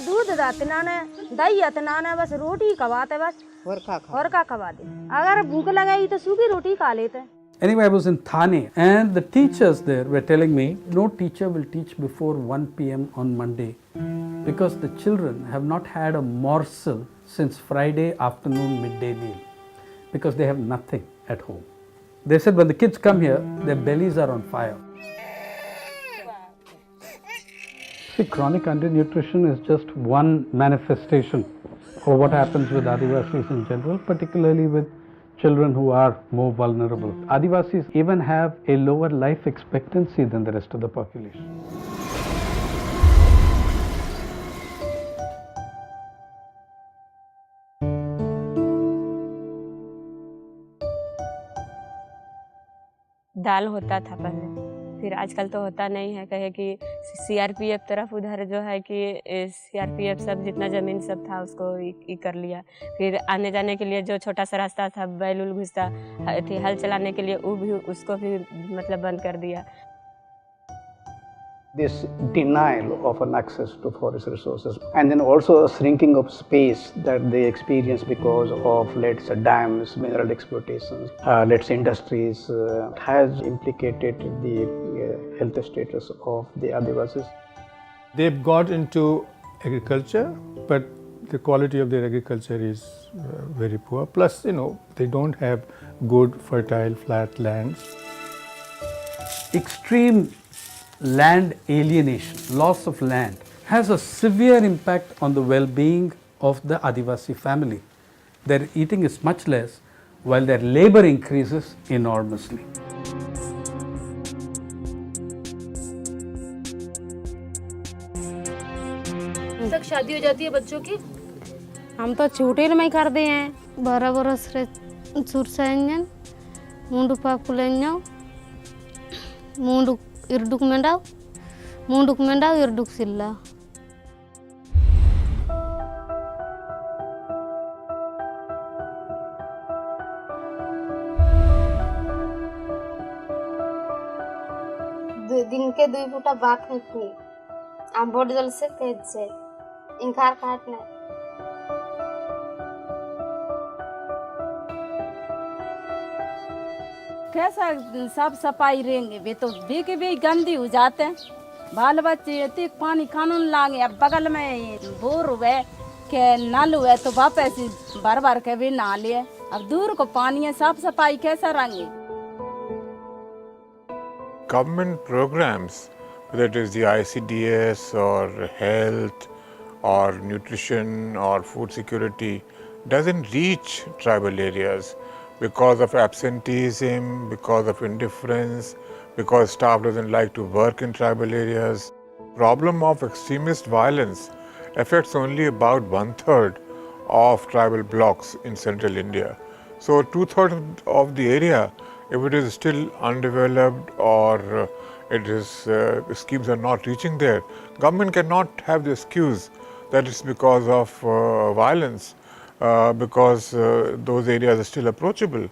दूध दाते ना ने दही आते ना ने बस रोटी खवाते बस और का खवा दे। अगर भूख लगाई तो सूखी रोटी खा लेते। Anyway, I was in Thane and the teachers there were telling me no teacher will teach before 1 p.m. on Monday because the children have not had a morsel since Friday afternoon midday meal because they have nothing at home. They said when the kids come here, their bellies are on fire. See, chronic undernutrition is just one manifestation of what happens with Adivasis in general, particularly with children who are more vulnerable. Adivasis even have a lower life expectancy than the rest of the population. दाल होता था पहले, फिर आजकल तो होता नहीं है। कहे कि सीआरपीएफ तरफ उधर जो है कि सीआरपीएफ सब जितना ज़मीन सब था उसको ही कर लिया। फिर आने जाने के लिए जो छोटा सा रास्ता था बैल उल घुसता थी हल चलाने के लिए वो भी उसको भी मतलब बंद कर दिया। This denial of an access to forest resources and then also a shrinking of space that they experience because of, let's say, dams, mineral exploitations, let's say industries, has implicated the health status of the Adivasis. They've got into agriculture, but the quality of their agriculture is very poor. Plus, they don't have good fertile flat lands. Extreme land alienation, loss of land, has a severe impact on the well-being of the Adivasi family. Their eating is much less while their labor increases enormously. तक शादी हो जाती है बच्चों की? हम तो छूटे में ही कर दिए हैं। 12 बरस रे सुरसैन मुंडू पाकुलेन्यो मुंडू इर्डुक मेंडाव इर्डुक सिल्ला। दिन के 2 फुटा बात नहीं हम बोर्ड जल से तेज से इनकार काटने कैसा साफ सफाई रहेंगे वे तो बे गंदी हो जाते हैं। बाल बच्चे इतने पानी कानून लागे। अब बगल में बोर हुए के नल हुए तो वापस भर के भी नहा लिए। अब दूर को पानी है, साफ सफाई कैसा रहेंगे? Government programs, whether it is the ICDS or health or nutrition or food security, doesn't reach tribal areas because of absenteeism, because of indifference, because staff doesn't like to work in tribal areas. Problem of extremist violence affects only about 1/3 of tribal blocks in central India. So 2/3 of the area, if it is still undeveloped or it is schemes are not reaching there, government cannot have the excuse that it's because of violence, because those areas are still approachable.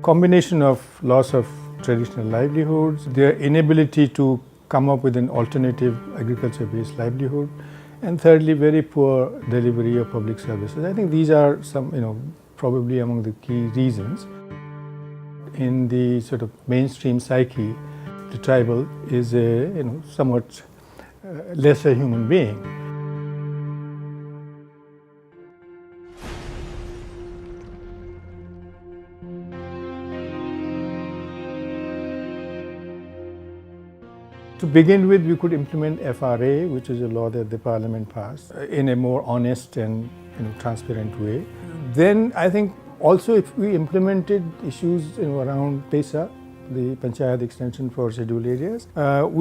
Combination of loss of traditional livelihoods, their inability to come up with an alternative agriculture-based livelihood, and thirdly, very poor delivery of public services. I think these are some, probably among the key reasons. In the sort of mainstream psyche, the tribal is a somewhat lesser human being. To begin with, we could implement FRA, which is a law that the Parliament passed, in a more honest and transparent way. Then I think also if we implemented issues around PESA, the Panchayat extension for scheduled areas,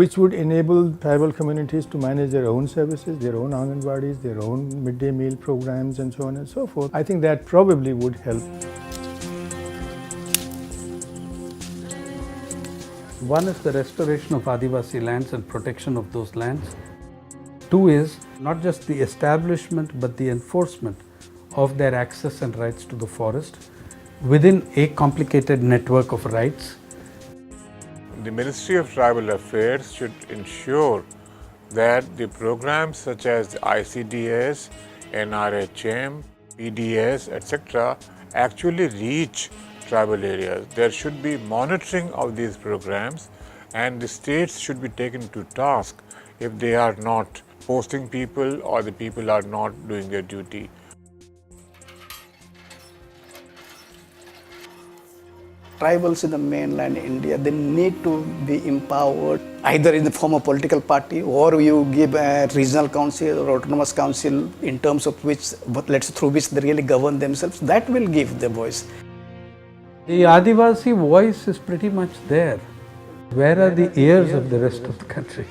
which would enable tribal communities to manage their own services, their own Anganwadis, their own midday meal programs and so on and so forth, I think that probably would help. One is the restoration of Adivasi lands and protection of those lands. Two is not just the establishment but the enforcement of their access and rights to the forest within a complicated network of rights. The Ministry of Tribal Affairs should ensure that the programs such as the ICDS, NRHM, PDS, etc. actually reach tribal areas. There should be monitoring of these programs, and the states should be taken to task if they are not posting people or the people are not doing their duty. Tribals in the mainland India, they need to be empowered either in the form of political party, or you give a regional council or autonomous council in terms of which, through which they really govern themselves. That will give the voice. The Adivasi voice is pretty much there. Where are the ears of the rest of the country?